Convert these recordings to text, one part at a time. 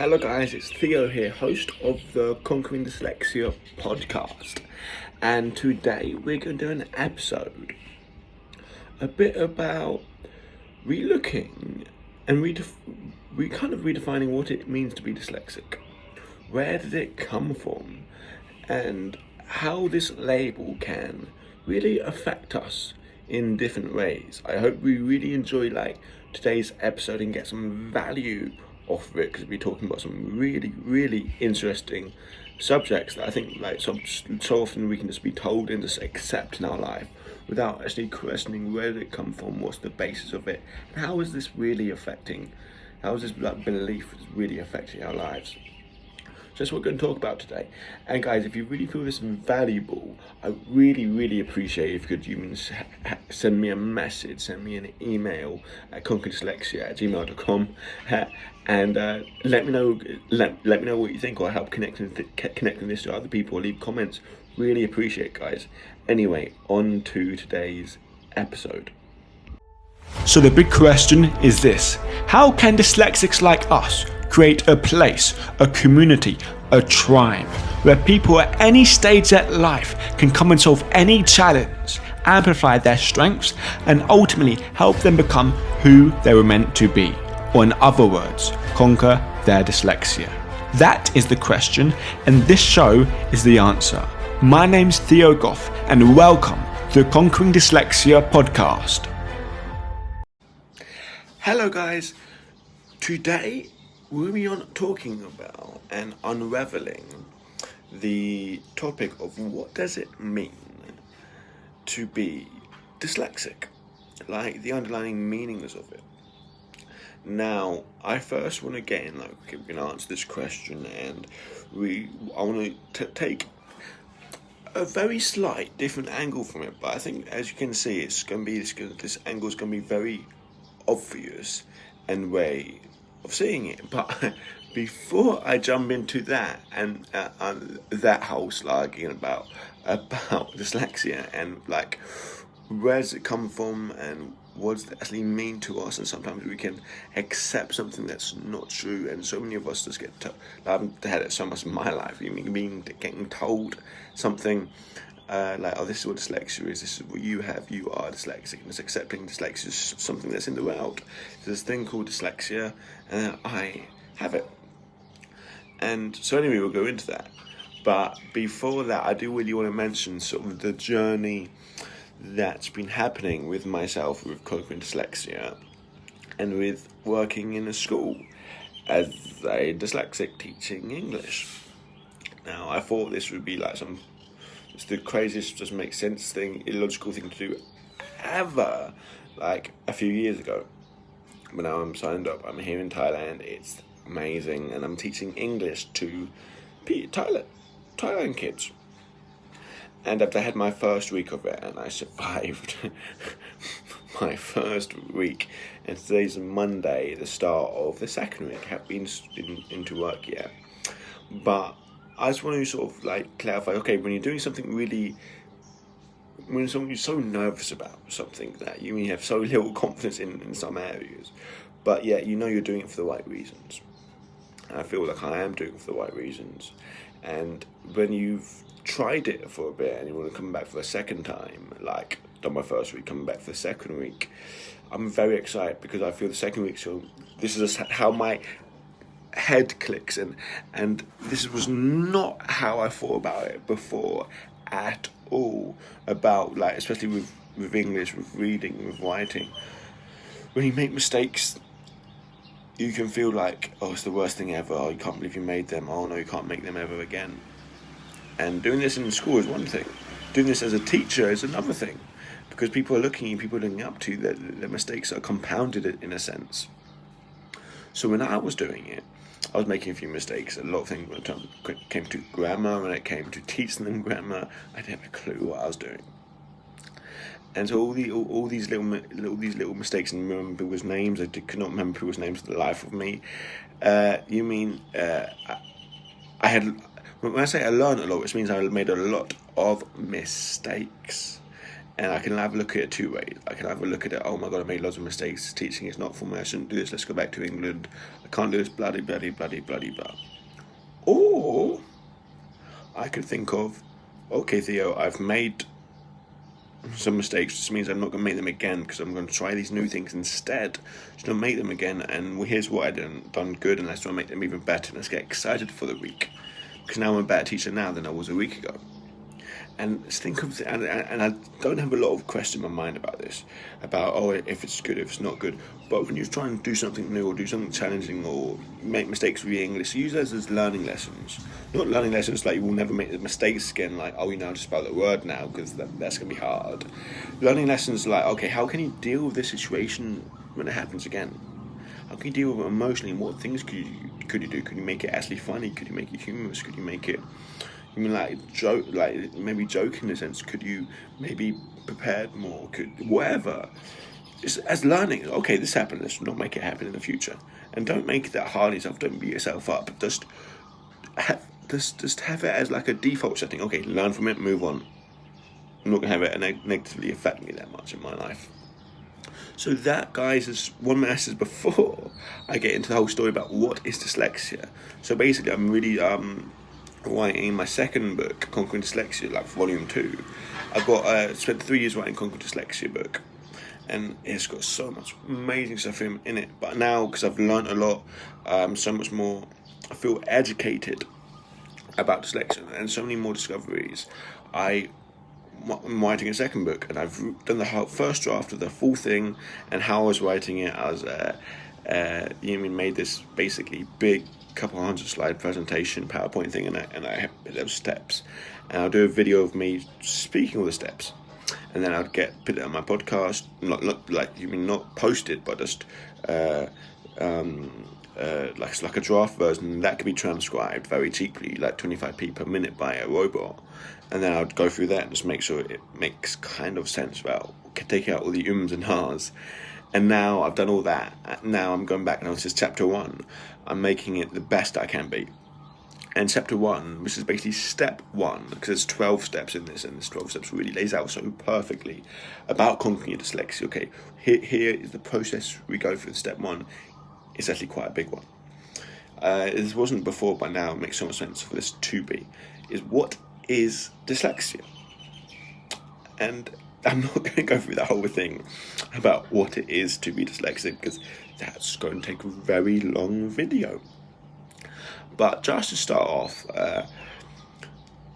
Hello guys, it's Theo here, host of the Conquering Dyslexia podcast, and today we're going to do an episode a bit about relooking and redefining what it means to be dyslexic. Where did it come from, and how this label can really affect us in different ways. I hope we really enjoy today's episode and get some value off of it, because we're talking about some really interesting subjects that I think so often we can just be told and just accept in our life without actually questioning where did it come from, what's the basis of it, and how is this belief really affecting our lives. So that's what we're going to talk about today. And guys, if you really feel this valuable, I really appreciate if you could send me a message, send me an email at conquerdyslexia@gmail.com, and let me know what you think, or help connecting this to other people, or leave comments. Really appreciate it, guys. Anyway, on to today's episode. So the big question is this: how can dyslexics like us create a place, a community, a tribe, where people at any stage of life can come and solve any challenge, amplify their strengths, and ultimately help them become who they were meant to be? Or in other words, conquer their dyslexia. That is the question, and this show is the answer. My name's Theo Goff, and welcome to the Conquering Dyslexia podcast. Hello guys, today we'll be talking about and unraveling the topic of what does it mean to be dyslexic, like the underlying meanings of it. Now, I first want to get in, we're going to answer this question, and I want to take a very slight different angle from it, but I think, as you can see, this angle is going to be very obvious and way of seeing it. But before I jump into that and that whole slugging about dyslexia and where does it come from and what does it actually mean to us, and sometimes we can accept something that's not true, and so many of us just get told. I've had it so much in my life, getting told something this is what dyslexia is, this is what you have, you are dyslexic, and it's accepting dyslexia is something that's in the world. There's this thing called dyslexia, and I have it. And so anyway, we'll go into that. But before that, I do really want to mention sort of the journey that's been happening with myself with conquering dyslexia, and with working in a school as a dyslexic teaching English. Now, I thought this would be it's the craziest, just makes sense thing, illogical thing to do ever, a few years ago. But now I'm signed up, I'm here in Thailand, it's amazing, and I'm teaching English to Thailand kids. And I had my first week of it, and I survived my first week. And today's Monday, the start of the second week. I haven't been into work yet. But I just want to sort of clarify, okay, when you're doing something when you're so nervous about something that you have so little confidence in some areas, but yet you're doing it for the right reasons. And I feel like I am doing it for the right reasons. And when you've tried it for a bit and you want to come back for a second time, done my first week, coming back for the second week, I'm very excited, because I feel the second week, so this is how my head clicks, and this was not how I thought about it before at all, about especially with English, with reading, with writing. When you make mistakes, you can feel oh, it's the worst thing ever, oh, you can't believe you made them, oh no, you can't make them ever again. And doing this in school is one thing, doing this as a teacher is another thing, because people are looking up to you, their mistakes are compounded in a sense. So when I was doing it, I was making a few mistakes. A lot of things when it came to grammar, when it came to teaching them grammar, I didn't have a clue what I was doing. And so all these little mistakes, and remember people's names, I could not remember people's names for the life of me. I had, when I say I learned a lot, which means I made a lot of mistakes. And I can have a look at it two ways. I can have a look at it, oh my god, I made loads of mistakes, teaching is not for me, I shouldn't do this, let's go back to England, I can't do this, bloody, bloody, bloody, bloody, blah. Or I could think of, okay, Theo, I've made some mistakes, which means I'm not going to make them again, because I'm going to try these new things instead. Just don't make them again, and here's what I done good, and let's try to make them even better, and let's get excited for the week. Because now I'm a better teacher now than I was a week ago. And think of, and I don't have a lot of question in my mind about this, about, oh, if it's good, if it's not good. But when you try and do something new or do something challenging or make mistakes with your English, use those as learning lessons. Not learning lessons like you will never make the mistakes again, like, oh, you know how to spell the word now, because that's going to be hard. Learning lessons like, okay, how can you deal with this situation when it happens again? How can you deal with it emotionally, and what things could you do? Could you make it actually funny? Could you make it humorous? Could you make it, I mean, like, joke, like maybe joke in a sense? Could you maybe prepared more? Could whatever. Just as learning. Okay, this happened. Let's not make it happen in the future. And don't make it that hard on yourself. Don't beat yourself up. Just have it as like a default setting. Okay, learn from it. Move on. I'm not gonna have it negatively affect me that much in my life. So that, guys, is one message before I get into the whole story about what is dyslexia. So basically, I'm really writing my second book, Conquering Dyslexia, like volume 2. I've got spent 3 years writing Conquering Dyslexia book, and it's got so much amazing stuff in it. But now, because I've learned a lot, so much more, I feel educated about dyslexia and so many more discoveries. I'm writing a second book, and I've done the first draft of the full thing, and how I was writing it, I was made this basically big couple 100 slide presentation PowerPoint thing, and I have those steps, and I'll do a video of me speaking all the steps, and then I'd put it on my podcast, not posted, but just like a draft version that could be transcribed very cheaply, like 25p per minute by a robot, and then I'd go through that and just make sure it makes kind of sense, about take out all the ums and ahs. And now I've done all that. Now I'm going back, and this is chapter 1. I'm making it the best I can be. And chapter 1, which is basically step 1, because there's 12 steps in this, and this 12 steps really lays out so perfectly about conquering your dyslexia. Okay, here is the process we go through. Step 1 is actually quite a big one. This wasn't before, but now it makes so much sense for this to be. Is what is dyslexia? And I'm not going to go through the whole thing about what it is to be dyslexic, because that's going to take a very long video. But just to start off,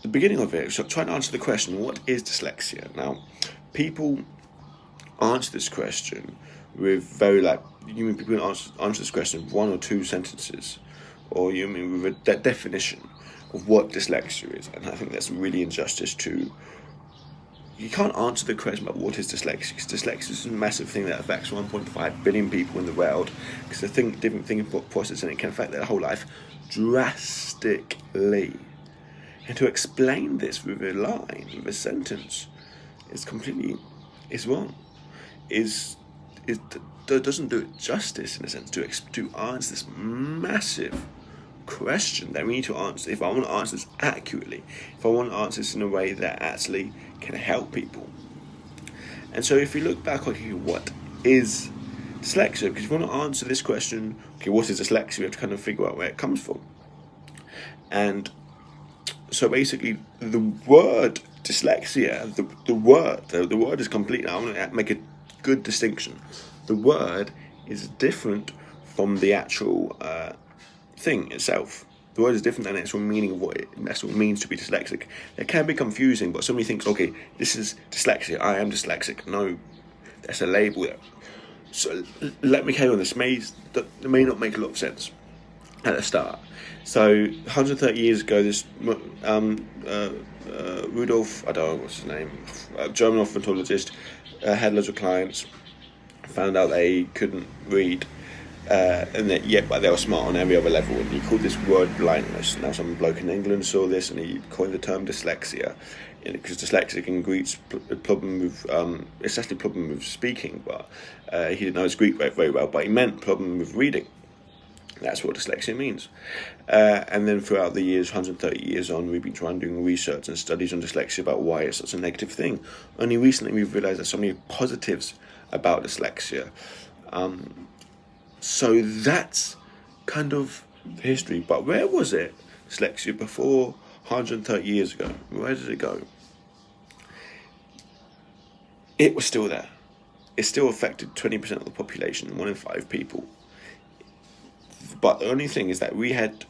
the beginning of it, so trying to answer the question, what is dyslexia? Now, people answer this question with people answer this question with 1 or 2 sentences, or with a definition of what dyslexia is. And I think that's really injustice to. You can't answer the question about what is dyslexia, because dyslexia is a massive thing that affects 1.5 billion people in the world, because different thinking process, and it can affect their whole life drastically. And to explain this with a line, with a sentence, is wrong. Doesn't do it justice, in a sense, to answer this massive question that we need to answer. If I want to answer this accurately, if I want to answer this in a way that actually can help people. And so if you look back, okay, what is dyslexia? Because if you want to answer this question, okay, what is dyslexia, we have to kind of figure out where it comes from. And so basically, the word dyslexia, the word is complete. I want to make a good distinction. The word is different from the actual thing itself. The word is different than the actual meaning of what it actually means to be dyslexic. It can be confusing, but somebody thinks, okay, this is dyslexia, I am dyslexic. No, that's a label. So let me carry on. This may not make a lot of sense at the start. So 130 years ago, this Rudolf, I don't know what's his name, a German ornithologist, had loads of clients, found out they couldn't read, but they were smart on every other level, and he called this word blindness. Now some bloke in England saw this, and he coined the term dyslexia, because dyslexic in Greek's problem with it's actually a problem with speaking, but he didn't know his Greek very well, but he meant problem with reading. That's what dyslexia means. And then throughout the years, 130 years on, we've been doing research and studies on dyslexia about why it's such a negative thing. Only recently we've realised there's so many positives about dyslexia. So that's kind of the history. But where was dyslexia before 130 years ago? Where did it go? It was still there. It still affected 20% of the population, 1 in 5 people. But the only thing is that we had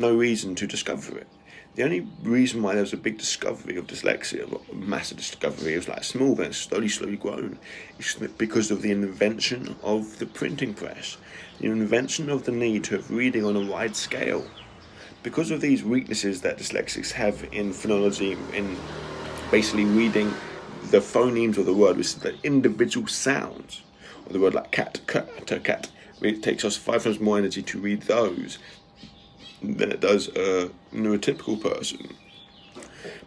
no reason to discover it. The only reason why there was a big discovery of dyslexia, a massive discovery, it was like small, but it's slowly grown, is because of the invention of the printing press, the invention of the need to have reading on a wide scale. Because of these weaknesses that dyslexics have in phonology, in basically reading the phonemes of the word, which is the individual sounds, or the word like cat, cat. It takes us 5 times more energy to read those than it does a neurotypical person.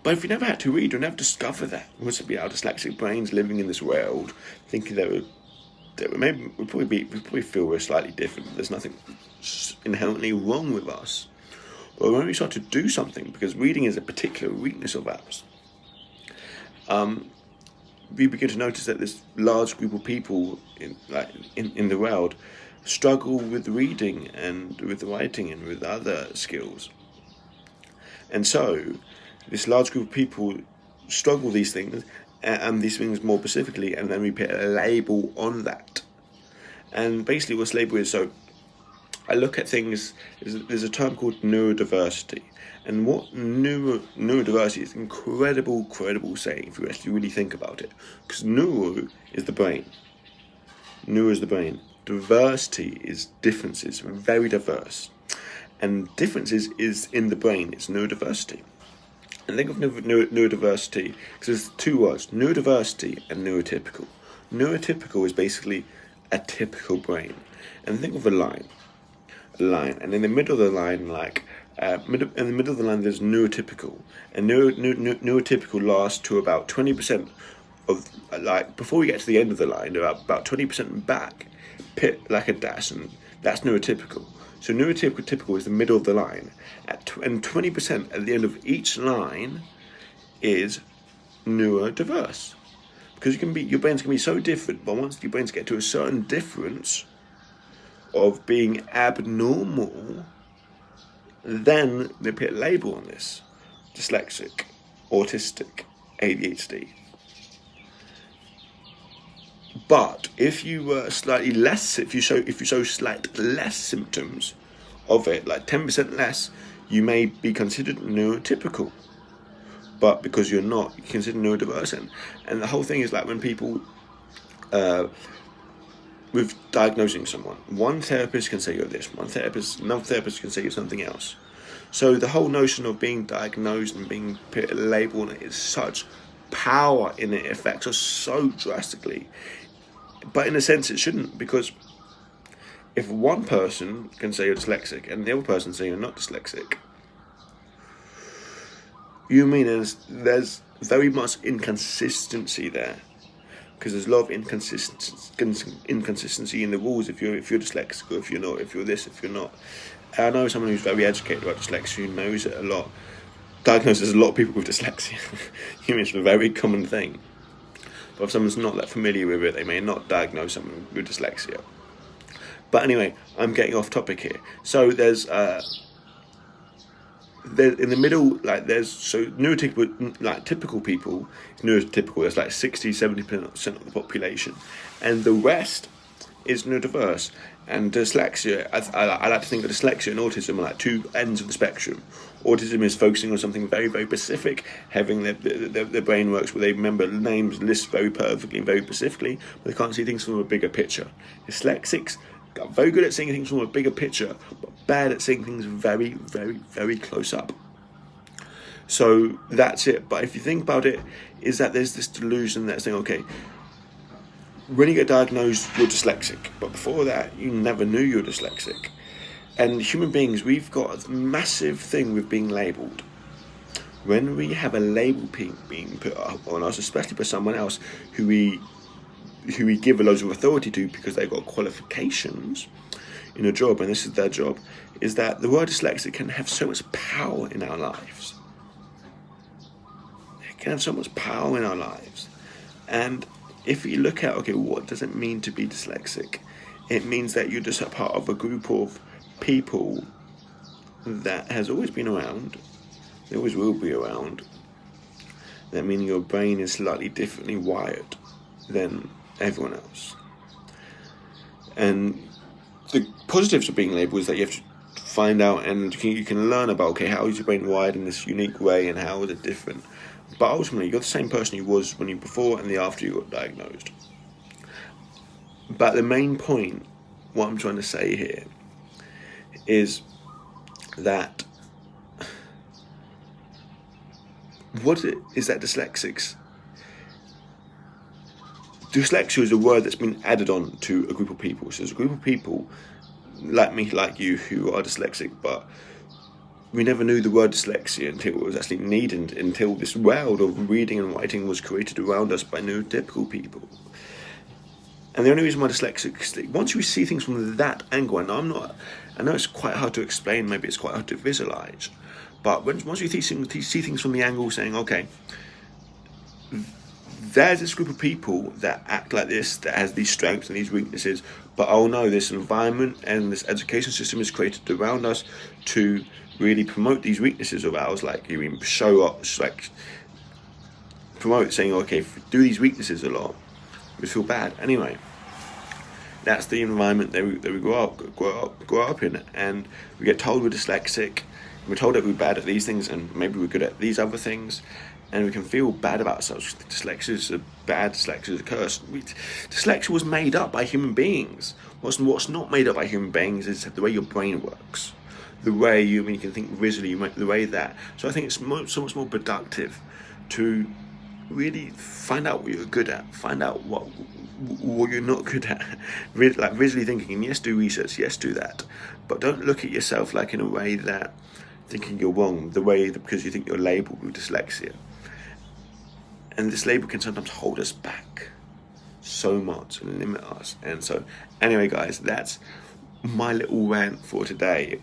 But if we never had to read, we'd never discover that. It wouldn't be our dyslexic brains living in this world, thinking we'd probably feel we're slightly different. There's nothing inherently wrong with us. But when we start to do something, because reading is a particular weakness of ours, we begin to notice that this large group of people in the world struggle with reading and with writing and with other skills. And so this large group of people struggle with these things, and these things more specifically, and then we put a label on that. And basically what this label is, so I look at things, there's a term called neurodiversity. And what neurodiversity is, incredible saying if you actually really think about it. Because neuro is the brain. Neuro is the brain. Diversity is differences, very diverse. And differences is in the brain, it's neurodiversity. And think of neurodiversity, because there's 2 words, neurodiversity and neurotypical. Neurotypical is basically a typical brain. And think of a line, and in the middle of the line, in the middle of the line there's neurotypical, and neurotypical lasts to about 20% of, before we get to the end of the line, about 20% back, pit like a dash, and that's neurotypical. So neurotypical is the middle of the line, and 20% at the end of each line is neurodiverse, because your brains can be so different, but once your brains get to a certain difference of being abnormal, then they put a label on this: dyslexic, autistic, ADHD. But if you were slightly less, if you show slight less symptoms of it, like 10% less, you may be considered neurotypical. But because you're not, you're considered neurodiverse. And the whole thing is like when people, with diagnosing someone, one therapist can say you're this, another therapist can say you're something else. So the whole notion of being diagnosed and being put a label on it is such power in it. It affects us so drastically. But in a sense it shouldn't, because if one person can say you're dyslexic and the other person say you're not dyslexic, you mean there's very much inconsistency there. Because there's a lot of inconsistency in the rules if you're dyslexic, or if you're not, if you're this, if you're not. And I know someone who's very educated about dyslexia, who knows it a lot, diagnoses a lot of people with dyslexia. It's a very common thing. But if someone's not that familiar with it, they may not diagnose someone with dyslexia. But anyway, I'm getting off topic here. So there's in the middle, neurotypical, typical people, neurotypical, there's 60-70% of the population, and the rest is neurodiverse. And dyslexia, I like to think of dyslexia and autism are like 2 ends of the spectrum. Autism is focusing on something very, very specific, having their brain works where they remember names, lists very perfectly and very specifically, but they can't see things from a bigger picture. Dyslexics are very good at seeing things from a bigger picture, but bad at seeing things very, very, very close up. So that's it. But if you think about it, is that there's this delusion that's saying, okay, when you get diagnosed, you're dyslexic. But before that, you never knew you were dyslexic. And human beings, we've got a massive thing with being labelled. When we have a label being put up on us, especially by someone else who we give a load of authority to because they've got qualifications, in a job, and this is their job, is that the word dyslexic can have so much power in our lives. It can have so much power in our lives. And if you look at, okay, what does it mean to be dyslexic? It means that you're just a part of a group of people that has always been around, they always will be around. That meaning your brain is slightly differently wired than everyone else. And the positives of being labelled is that you have to find out, and you can learn about, okay, how is your brain wired in this unique way and how is it different. But ultimately, you're the same person you was when you before and the after you got diagnosed. But the main point, what I'm trying to say here, is that what is that dyslexics? Dyslexia is a word that's been added on to a group of people. So there's a group of people like me, like you, who are dyslexic, but we never knew the word dyslexia until it was actually needed, until this world of reading and writing was created around us by neurotypical people. And the only reason why dyslexic, once you see things from that angle, and I know it's quite hard to explain, maybe it's quite hard to visualize, but once you see things from the angle saying, okay, there's this group of people that act like this, that has these strengths and these weaknesses, but oh no, this environment and this education system is created around us to really promote these weaknesses of ours, like you mean show up, like promote saying, okay, if we do these weaknesses a lot, we feel bad. Anyway, that's the environment that we grow up in, and we get told we're dyslexic, we're told that we're bad at these things and maybe we're good at these other things, and we can feel bad about ourselves. Dyslexia is a bad, dyslexia is a curse. Dyslexia was made up by human beings. What's not made up by human beings is the way your brain works, the way you can think visually, the way that. So I think it's so much more productive to really find out what you're good at, find out what you're not good at, really, like visually thinking. And yes, do research, yes, do that, but don't look at yourself like in a way that thinking you're wrong, because you think you're labelled with dyslexia. And this label can sometimes hold us back so much and limit us. And so anyway, guys, that's my little rant for today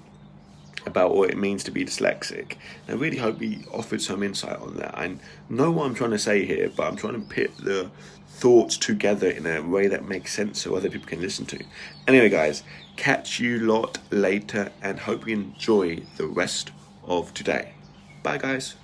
about what it means to be dyslexic. And I really hope we offered some insight on that. I know what I'm trying to say here, but I'm trying to put the thoughts together in a way that makes sense so other people can listen to. Anyway, guys, catch you lot later and hope you enjoy the rest of today. Bye, guys.